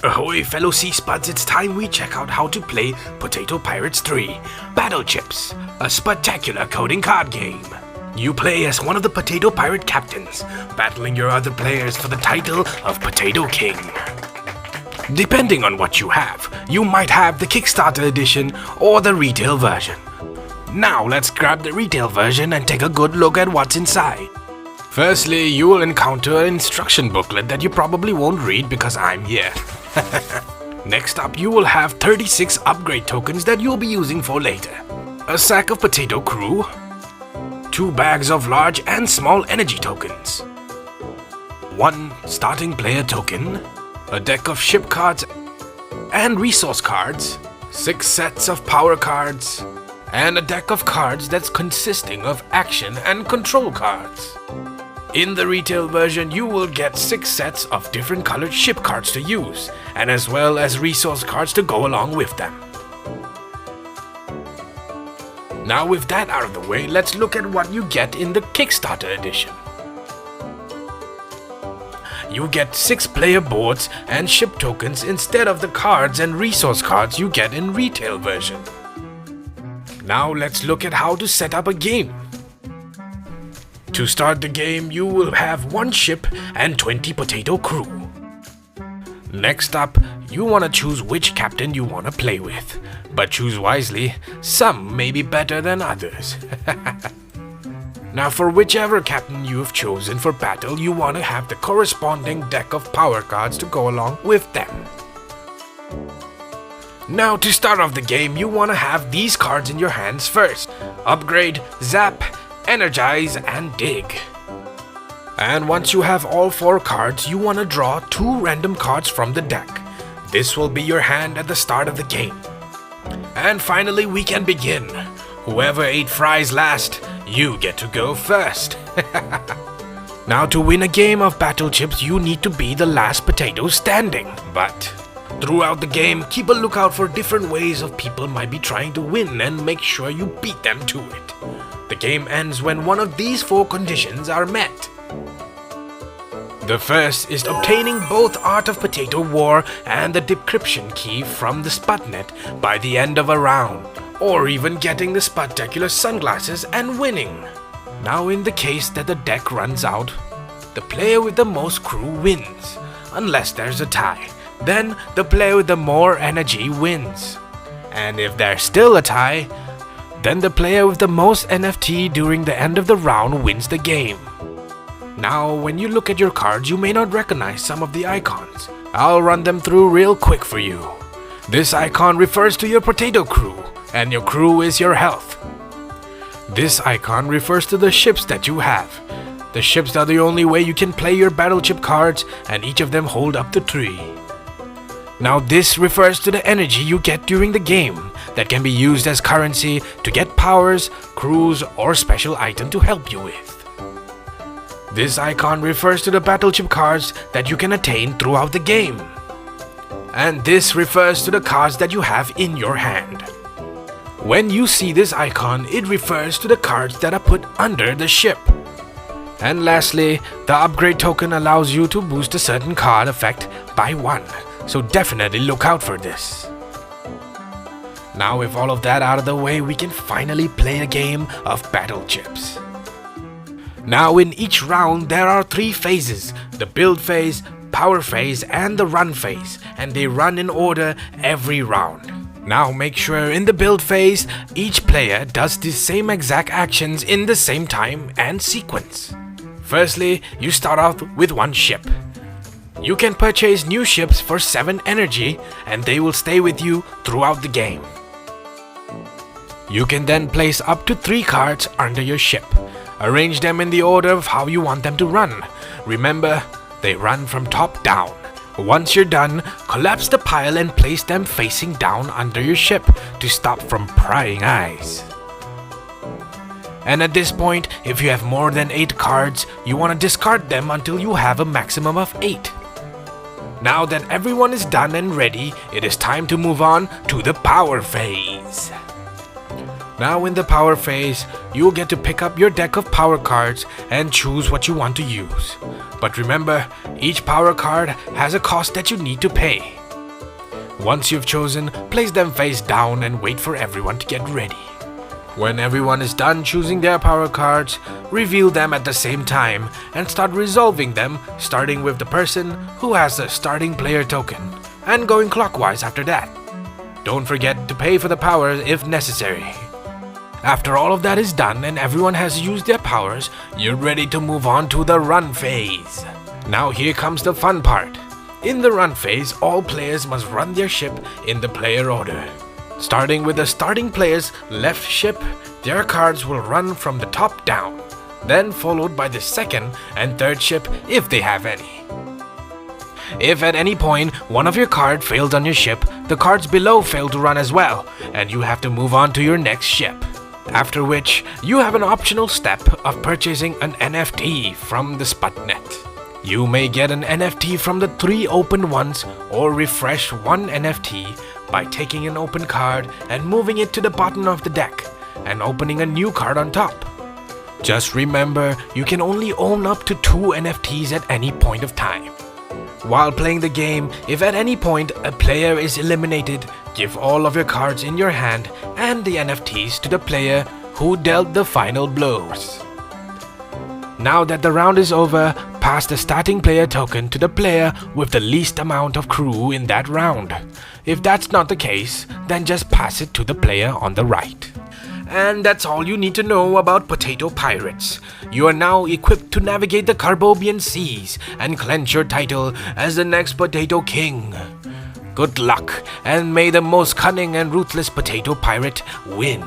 Ahoy fellow sea spuds, it's time we check out how to play Potato Pirates 3 Battlechips, a spectacular coding card game. You play as one of the Potato Pirate captains, battling your other players for the title of Potato King. Depending on what you have, you might have the Kickstarter edition or the retail version. Now let's grab the retail version and take a good look at what's inside. Firstly, you will encounter an instruction booklet that you probably won't read because I'm here. Next up, you will have 36 upgrade tokens that you'll be using for later. A sack of potato crew, 2 bags of large and small energy tokens, 1 starting player token, a deck of ship cards and resource cards, 6 sets of power cards, and a deck of cards that's consisting of action and control cards. In the retail version, you will get 6 sets of different colored ship cards to use, and as well as resource cards to go along with them. Now with that out of the way, let's look at what you get in the Kickstarter edition. You get 6 player boards and ship tokens instead of the cards and resource cards you get in retail version. Now let's look at how to set up a game. To start the game, you will have 1 ship and 20 potato crew. Next up, you want to choose which captain you want to play with. But choose wisely, some may be better than others. Now for whichever captain you have chosen for battle, you want to have the corresponding deck of power cards to go along with them. Now to start off the game, you want to have these cards in your hands first. Upgrade, Zap, Energize and Dig. And once you have all 4 cards, you want to draw 2 random cards from the deck. This will be your hand at the start of the game. And finally we can begin. Whoever ate fries last, you get to go first. Now to win a game of Battlechips, you need to be the last potato standing. But throughout the game, keep a lookout for different ways of people might be trying to win and make sure you beat them to it. The game ends when one of these 4 conditions are met. The first is obtaining both Art of Potato War and the decryption key from the Sputnet by the end of a round, or even getting the spectacular sunglasses and winning. Now in the case that the deck runs out, the player with the most crew wins, unless there's a tie. Then the player with the more energy wins. And if there's still a tie, then the player with the most NFT during the end of the round wins the game. Now, when you look at your cards, you may not recognize some of the icons. I'll run them through real quick for you. This icon refers to your potato crew, and your crew is your health. This icon refers to the ships that you have. The ships are the only way you can play your Battlechip cards, and each of them hold up to 3. Now this refers to the energy you get during the game that can be used as currency to get powers, crews, or special item to help you with. This icon refers to the Battlechip cards that you can attain throughout the game. And this refers to the cards that you have in your hand. When you see this icon, it refers to the cards that are put under the ship. And lastly, the upgrade token allows you to boost a certain card effect by 1. So definitely look out for this. Now with all of that out of the way, we can finally play a game of Battlechips. Now in each round there are 3 phases: the build phase, power phase and the run phase, and they run in order every round. Now make sure in the build phase, each player does the same exact actions in the same time and sequence. Firstly, you start off with 1 ship. You can purchase new ships for 7 energy and they will stay with you throughout the game. You can then place up to 3 cards under your ship. Arrange them in the order of how you want them to run. Remember, they run from top down. Once you're done, collapse the pile and place them facing down under your ship to stop from prying eyes. And at this point, if you have more than 8 cards, you want to discard them until you have a maximum of 8. Now that everyone is done and ready, it is time to move on to the power phase. Now in the power phase, you will get to pick up your deck of power cards and choose what you want to use. But remember, each power card has a cost that you need to pay. Once you've chosen, place them face down and wait for everyone to get ready. When everyone is done choosing their power cards, reveal them at the same time and start resolving them, starting with the person who has the starting player token, and going clockwise after that. Don't forget to pay for the powers if necessary. After all of that is done and everyone has used their powers, you're ready to move on to the run phase. Now here comes the fun part. In the run phase, all players must run their ship in the player order. Starting with the starting player's left ship, their cards will run from the top down, then followed by the second and third ship if they have any. If at any point one of your cards fails on your ship, the cards below fail to run as well, and you have to move on to your next ship. After which, you have an optional step of purchasing an NFT from the Sputnet. You may get an NFT from the 3 open ones or refresh one NFT by taking an open card and moving it to the bottom of the deck and opening a new card on top. Just remember, you can only own up to 2 NFTs at any point of time. While playing the game, if at any point a player is eliminated, give all of your cards in your hand and the NFTs to the player who dealt the final blows. Now that the round is over, pass the starting player token to the player with the least amount of crew in that round. If that's not the case, then just pass it to the player on the right. And that's all you need to know about Potato Pirates. You are now equipped to navigate the Carbobian seas and clench your title as the next Potato King. Good luck, and may the most cunning and ruthless potato pirate win.